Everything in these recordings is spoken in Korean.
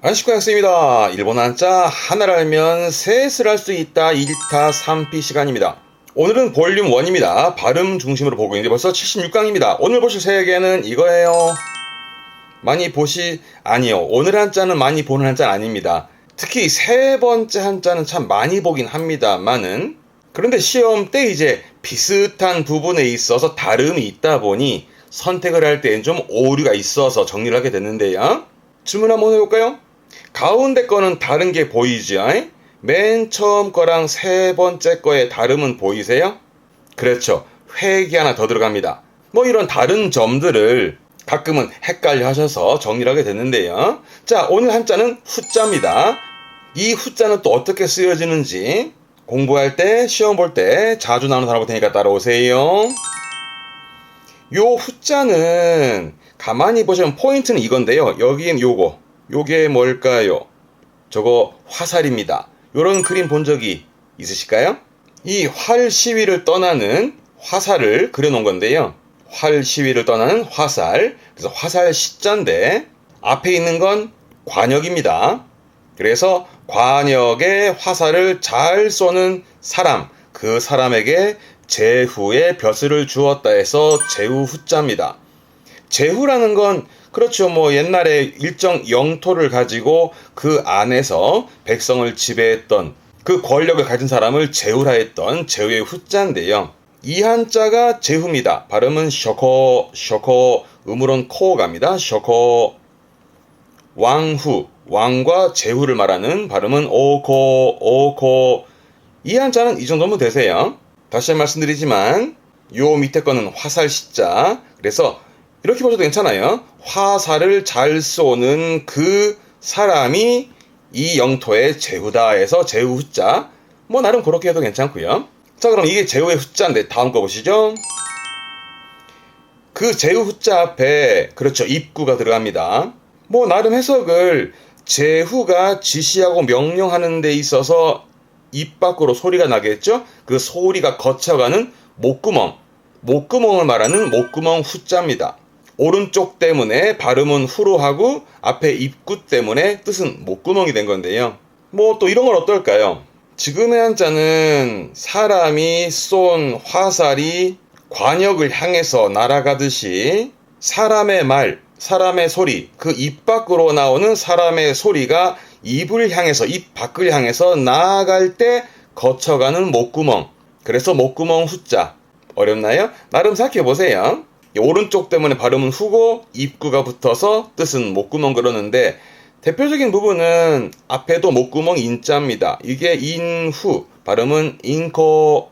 안식구 학생입니다. 일본 한자 하나를 알면 셋을 할 수 있다 1타 3피 시간입니다. 오늘은 볼륨 1입니다. 발음 중심으로 보고 있는데 벌써 76강입니다. 오늘 보실 세 개는 이거예요. 아니요. 오늘 한자는 많이 보는 한자는 아닙니다. 특히 세 번째 한자는 참 많이 보긴 합니다만은 그런데 시험 때 이제 비슷한 부분에 있어서 다름이 있다 보니 선택을 할 때엔 좀 오류가 있어서 정리를 하게 됐는데요. 주문 한번 해볼까요? 가운데 거는 다른 게 보이죠? 맨 처음 거랑 세 번째 거의 다름은 보이세요? 그렇죠. 획이 하나 더 들어갑니다. 이런 다른 점들을 가끔은 헷갈려 하셔서 정리를 하게 됐는데요. 자, 오늘 한자는 후자입니다. 이 후자는 또 어떻게 쓰여지는지 공부할 때, 시험 볼 때 자주 나오는 단어 볼 테니까 따라오세요. 요 후자는 가만히 보시면 포인트는 이건데요. 여긴 요게 뭘까요? 저거 화살입니다. 요런 그림 본 적이 있으실까요? 이 활 시위를 떠나는 화살을 그려놓은 건데요. 활 시위를 떠나는 화살. 그래서 화살 시자인데 앞에 있는 건 관역입니다. 그래서 관역에 화살을 잘 쏘는 사람, 그 사람에게 제후의 벼슬을 주었다 해서 제후 후자입니다. 제후라는 건 그렇죠. 옛날에 일정 영토를 가지고 그 안에서 백성을 지배했던 그 권력을 가진 사람을 제후라 했던 제후의 후자인데요. 이 한자가 제후입니다. 발음은 셔코, 음으로는 코 갑니다. 셔코. 왕후, 왕과 제후를 말하는 발음은 오코. 이 한자는 이 정도면 되세요. 다시 말씀드리지만 요 밑에 거는 화살 시자. 그래서 이렇게 보셔도 괜찮아요. 화살을 잘 쏘는 그 사람이 이 영토의 제후다 해서 제후 후자. 나름 그렇게 해도 괜찮고요. 자, 그럼 이게 제후의 후자인데 다음 거 보시죠. 그 제후 후자 앞에 그렇죠. 입구가 들어갑니다. 나름 해석을 제후가 지시하고 명령하는 데 있어서 입 밖으로 소리가 나겠죠. 그 소리가 거쳐가는 목구멍을 말하는 목구멍 후자입니다. 오른쪽 때문에 발음은 후로 하고 앞에 입구 때문에 뜻은 목구멍이 된 건데요. 또 이런 건 어떨까요? 지금의 한자는 사람이 쏜 화살이 관역을 향해서 날아가듯이 사람의 말, 사람의 소리, 그 입 밖으로 나오는 사람의 소리가 입을 향해서, 입 밖을 향해서 나아갈 때 거쳐가는 목구멍. 그래서 목구멍 후자. 어렵나요? 나름 생각해보세요. 오른쪽 때문에 발음은 후고 입구가 붙어서 뜻은 목구멍 그러는데 대표적인 부분은 앞에도 목구멍 인자입니다. 이게 인후, 발음은 인코.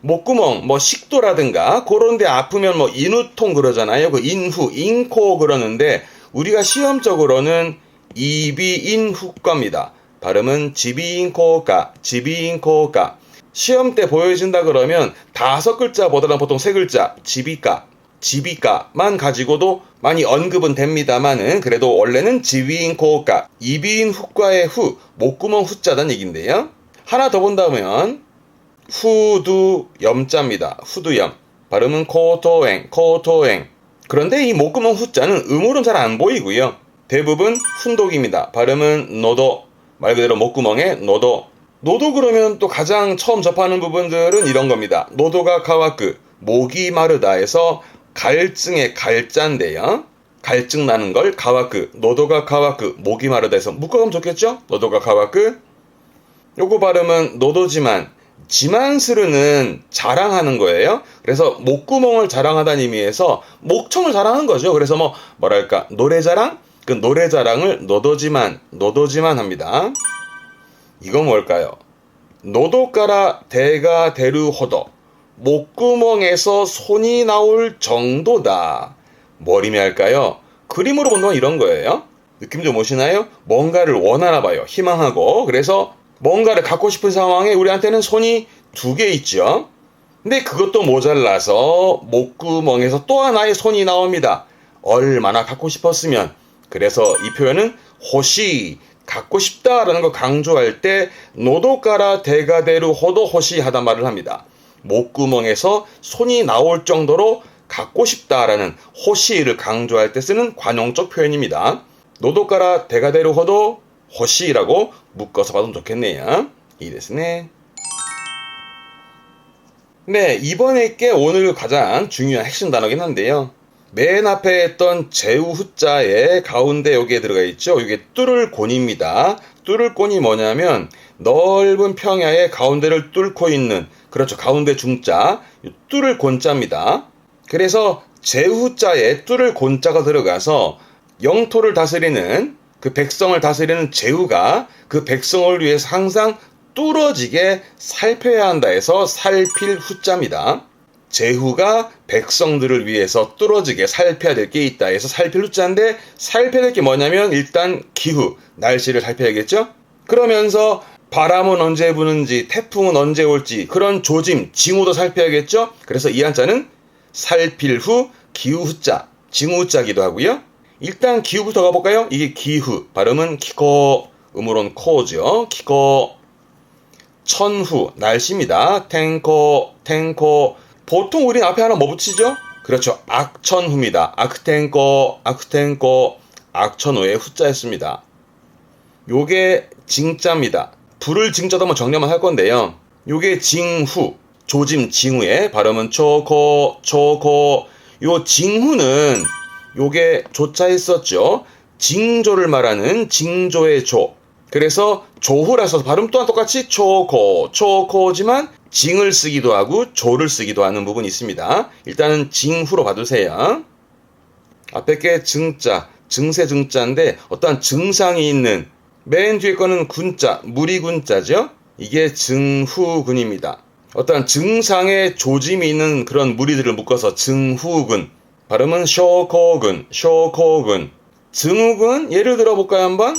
목구멍, 식도라든가 그런 데 아프면 인후통 그러잖아요. 그 인후, 인코 그러는데 우리가 시험적으로는 이비인후과입니다. 발음은 지비인코가. 시험 때 보여진다 그러면 5글자보다는 보통 3글자, 지비가만 가지고도 많이 언급은 됩니다만은 그래도 원래는 지비인코가, 이비인후과의 후, 목구멍 후자단 얘기인데요. 하나 더 본다면 후두염자입니다. 후두염. 발음은 코토엥. 그런데 이 목구멍 후자는 음으로는 잘 안 보이고요. 대부분 훈독입니다. 발음은 노도. 말 그대로 목구멍에 노도. 노도 그러면 또 가장 처음 접하는 부분들은 이런 겁니다. 노도가 가와크, 목이 마르다 해서 갈증의 갈자인데요. 갈증 나는 걸 가와크, 노도가 가와크, 목이 마르다 해서 묶어가면 좋겠죠? 노도가 가와크. 요거 발음은 노도지만, 지만스르는 자랑하는 거예요. 그래서 목구멍을 자랑하다는 의미에서 목청을 자랑하는 거죠. 그래서 노래자랑? 그 노래자랑을 노도지만 합니다. 이건 뭘까요? 노도가라 대가 대루 호도. 목구멍에서 손이 나올 정도다. 뭘 의미할까요? 그림으로 본다면 이런 거예요. 느낌 좀 오시나요? 뭔가를 원하나 봐요. 희망하고. 그래서 뭔가를 갖고 싶은 상황에 우리한테는 손이 2개 있죠. 근데 그것도 모자라서 목구멍에서 또 하나의 손이 나옵니다. 얼마나 갖고 싶었으면. 그래서 이 표현은 호시, 갖고 싶다라는 걸 강조할 때 노도가라 대가대루 호도 호시 하단 말을 합니다. 목구멍에서 손이 나올 정도로 갖고 싶다라는 호시를 강조할 때 쓰는 관용적 표현입니다. 노도까라 대가대로 호도 호시라고 묶어서 봐도 좋겠네요. 이ですね. 네, 이번에 게 오늘 가장 중요한 핵심 단어긴 한데요. 맨 앞에 했던 제우 후자의 가운데 여기에 들어가 있죠. 이게 뚫을 곤입니다. 뚫을 곤이 뭐냐면 넓은 평야의 가운데를 뚫고 있는, 그렇죠, 가운데 중자, 뚫을 곤자입니다. 그래서 제우 후자에 뚫을 곤자가 들어가서 영토를 다스리는, 그 백성을 다스리는 제후가 그 백성을 위해서 항상 뚫어지게 살펴야 한다 해서 살필 후자입니다. 제후가 백성들을 위해서 뚫어지게 살펴야 될 게 있다 해서 살필 후자인데, 살펴야 될 게 뭐냐면 일단 기후, 날씨를 살펴야겠죠. 그러면서 바람은 언제 부는지, 태풍은 언제 올지, 그런 조짐, 징후도 살펴야겠죠. 그래서 이 한자는 살필 후 기후 후자, 징후 후자기도 하고요. 일단 기후부터 가볼까요? 이게 기후, 발음은 키코, 음으로는 코죠. 키코. 천후, 날씨입니다. 탱코, 탱코. 보통 우린 앞에 하나 뭐 붙이죠? 그렇죠, 악천후입니다. 악탱코, 악탱코. 악천후의 후자였습니다. 요게 징자입니다. 불을 징자도 한번 정리만 할 건데요. 요게 징후, 조짐 징후의 발음은 초코, 초코. 요 징후는 요게 조자 있었죠. 징조를 말하는 징조의 조. 그래서 조후라서 발음 또한 똑같이 초코, 초코지만 징을 쓰기도 하고 조를 쓰기도 하는 부분이 있습니다. 일단은 징후로 봐두세요. 앞에 게 증자, 증세 증자인데 어떠한 증상이 있는, 맨 뒤에 거는 군자, 무리군자죠. 이게 증후군입니다. 어떠한 증상의 조짐이 있는 그런 무리들을 묶어서 증후군. 발음은 쇼코군, 쇼코군. 증후군 예를 들어볼까요 한번?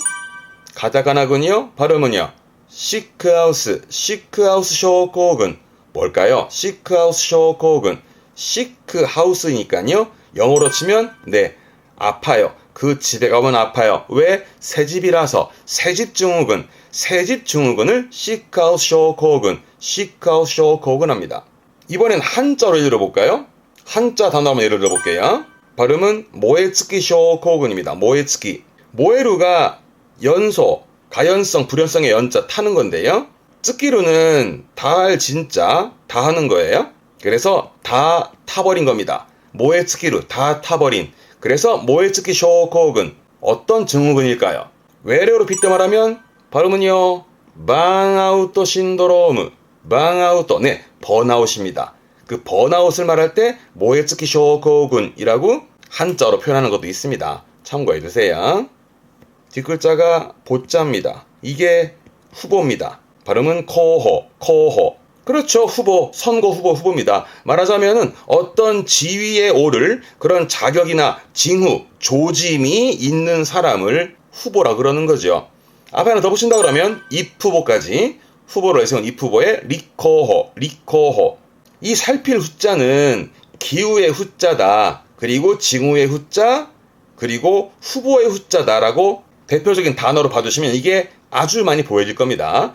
가타카나군이요. 발음은요, 시크하우스, 시크하우스 쇼코군. 뭘까요? 시크하우스 쇼코군. 시크하우스니까요. 영어로 치면 네, 아파요. 그 집에 가면 아파요. 왜? 새집이라서. 새집 증후군, 새집 증후군을 시크하우스 쇼코군, 시크하우스 쇼코군 합니다. 이번엔 한자로 예를 들어볼까요? 한자 단어 한번 예를 들어볼게요. 발음은 모에츠키 쇼코군입니다. 모에츠키. 모에루가 연소, 가연성, 불연성의 연자 타는 건데요. 츠키루는 다할 진짜 다 하는 거예요. 그래서 다 타버린 겁니다. 모에츠키루, 다 타버린. 그래서 모에츠키 쇼코군. 어떤 증후군일까요? 외래어로 빗대말하면 발음은요, 방아웃도 신도로움. 방아웃도, 네, 번아웃입니다. 그 번아웃을 말할 때 모에츠키 쇼코군이라고 한자로 표현하는 것도 있습니다. 참고해 두세요. 뒷글자가 보자입니다. 이게 후보입니다. 발음은 코호, 코호. 그렇죠, 후보, 선거 후보, 후보입니다. 말하자면은 어떤 지위에 오를 그런 자격이나 징후, 조짐이 있는 사람을 후보라 그러는 거죠. 앞에 하나 더 붙인다 그러면 입후보까지, 후보로 해서 입후보의 리코호, 리코호. 이 살필 후자는 기후의 후자다, 그리고 징후의 후자, 그리고 후보의 후자다라고 대표적인 단어로 봐주시면 이게 아주 많이 보여질 겁니다.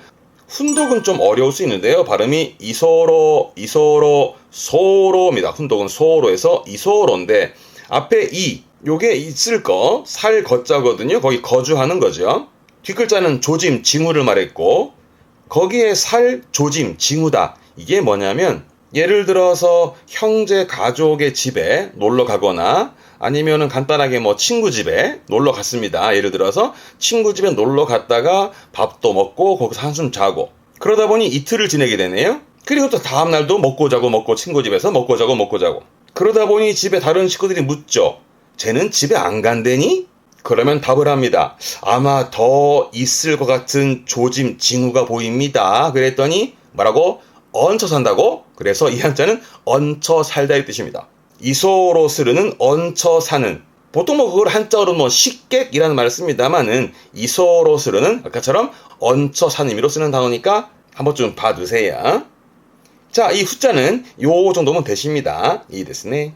훈독은 좀 어려울 수 있는데요. 발음이 이소로, 이소로, 소로입니다. 훈독은 소로에서 이소로인데 앞에 이, 요게 있을 거, 살 거자거든요. 거기 거주하는 거죠. 뒷글자는 조짐, 징후를 말했고 거기에 살, 조짐, 징후다. 이게 뭐냐면 예를 들어서 형제 가족의 집에 놀러 가거나 아니면은 간단하게 뭐 친구 집에 놀러 갔습니다. 예를 들어서 친구 집에 놀러 갔다가 밥도 먹고 거기서 한숨 자고 그러다 보니 이틀을 지내게 되네요. 그리고 또 다음날도 먹고 자고 먹고 친구 집에서 먹고 자고 먹고 자고 그러다 보니 집에 다른 식구들이 묻죠. 쟤는 집에 안 간대니? 그러면 답을 합니다. 아마 더 있을 것 같은 조짐, 징후가 보입니다. 그랬더니 뭐라고? 얹혀 산다고? 그래서 이 한자는 얹혀 살다 의 뜻입니다. 이소로 쓰르는 얹혀 사는. 보통 뭐 그걸 한자로 뭐 식객이라는 말을 씁니다만은 이소로 쓰르는 아까처럼 얹혀 사는 의미로 쓰는 단어니까 한번 좀 봐두세요. 자, 이 후자는 요 정도면 되십니다. 이 됐네.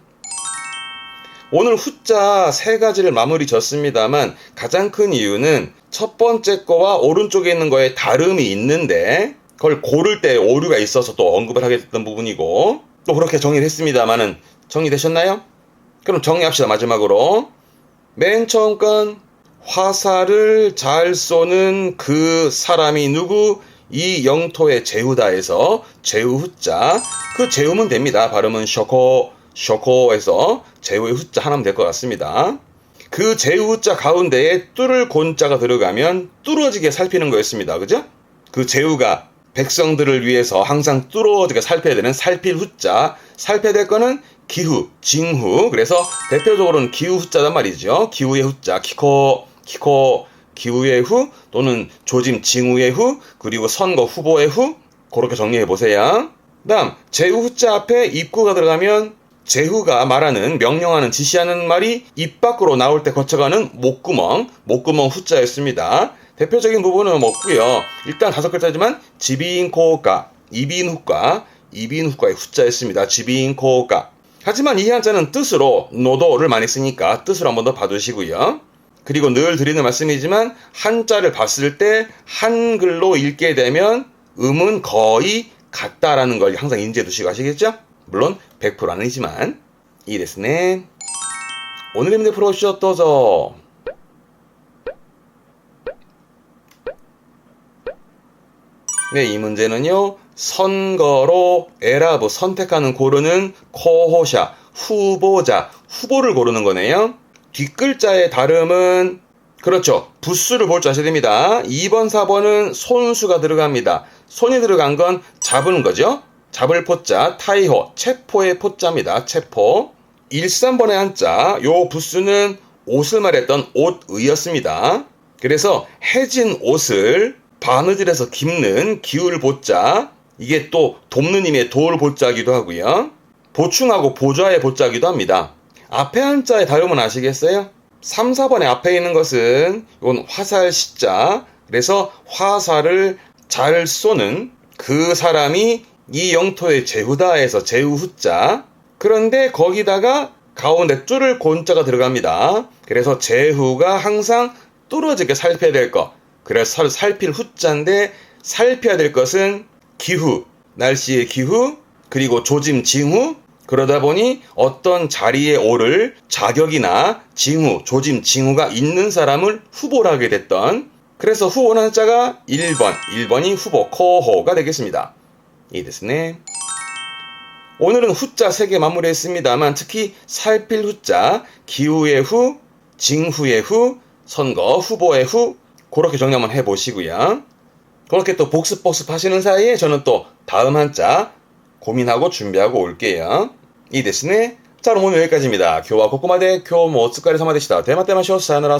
오늘 후자 세 가지를 마무리 졌습니다만 가장 큰 이유는 첫 번째 거와 오른쪽에 있는 거에 다름이 있는데 그걸 고를 때 오류가 있어서 또 언급을 하게 됐던 부분이고 또 그렇게 정리를 했습니다만은 정리되셨나요? 그럼 정리합시다. 마지막으로 맨 처음 건 화살을 잘 쏘는 그 사람이 누구? 이 영토의 제후다에서 제후 후자, 그 제후면 됩니다. 발음은 쇼코에서 제후의 후자 하나면 될 것 같습니다. 그 제후 후자 가운데에 뚫을 곤자가 들어가면 뚫어지게 살피는 거였습니다. 그죠? 그 제후가 백성들을 위해서 항상 뚫어지게 살펴야 되는 살필 후자, 살펴야 될 거는 기후, 징후. 그래서 대표적으로는 기후 후자단 말이죠. 기후의 후자, 기후의 후 또는 조짐 징후의 후, 그리고 선거 후보의 후, 그렇게 정리해 보세요. 다음 제후 후자 앞에 입구가 들어가면 제후가 말하는, 명령하는, 지시하는 말이 입 밖으로 나올 때 거쳐가는 목구멍 후자였습니다. 대표적인 부분은 없고요. 일단 5글자지만 지비인코가, 이비인후과의 후자였습니다. 지비인코가. 하지만 이 한자는 뜻으로 노도를 많이 쓰니까 뜻으로 한번 더 봐두시고요. 그리고 늘 드리는 말씀이지만 한자를 봤을 때 한글로 읽게 되면 음은 거의 같다라는 걸 항상 인지해 두시고 하시겠죠? 물론 100% 아니지만. 이ですね. 오늘의 문제 풀어주시죠. 도저. 네, 이 문제는요. 선거로 에라브, 선택하는, 고르는, 코호샤, 후보자, 후보를 고르는 거네요. 뒷글자의 발음은 그렇죠. 부수를 볼 줄 아셔야 됩니다. 2번, 4번은 손수가 들어갑니다. 손이 들어간 건 잡은 거죠. 잡을 포자, 타이호, 체포의 포자입니다. 체포. 1, 3번의 한자, 요 부수는 옷을 말했던 옷의였습니다. 그래서 해진 옷을 바느질해서 깁는 기울 보자, 이게 또 돕는 힘의 도울 보자기도 하고요. 보충하고 보좌의 보자기도 합니다. 앞에 한자의 다름은 아시겠어요? 3, 4번의 앞에 있는 것은 이건 화살 시자, 그래서 화살을 잘 쏘는 그 사람이 이 영토의 제후다에서 제후 후자, 그런데 거기다가 가운데 뚫을 곤자가 들어갑니다. 그래서 제후가 항상 뚫어지게 살펴야 될 것, 그래서 살필 후자인데 살펴야 될 것은 기후, 날씨의 기후, 그리고 조짐 징후. 그러다 보니 어떤 자리에 오를 자격이나 징후, 조짐 징후가 있는 사람을 후보로 하게 됐던, 그래서 후보는 한자가 1번이 후보 코호가 되겠습니다. 이ですね. 오늘은 후자 3개 마무리했습니다만 특히 살필 후자, 기후의 후, 징후의 후, 선거 후보의 후, 그렇게 정리 한번 해보시고요. 그렇게 또 복습 하시는 사이에 저는 또 다음 한자 고민하고 준비하고 올게요. 이ですね. 자, 그럼 오늘 여기까지입니다. 교와 고코마데 교모 오츠카레 사마でした. 대마테마쇼 사요나라.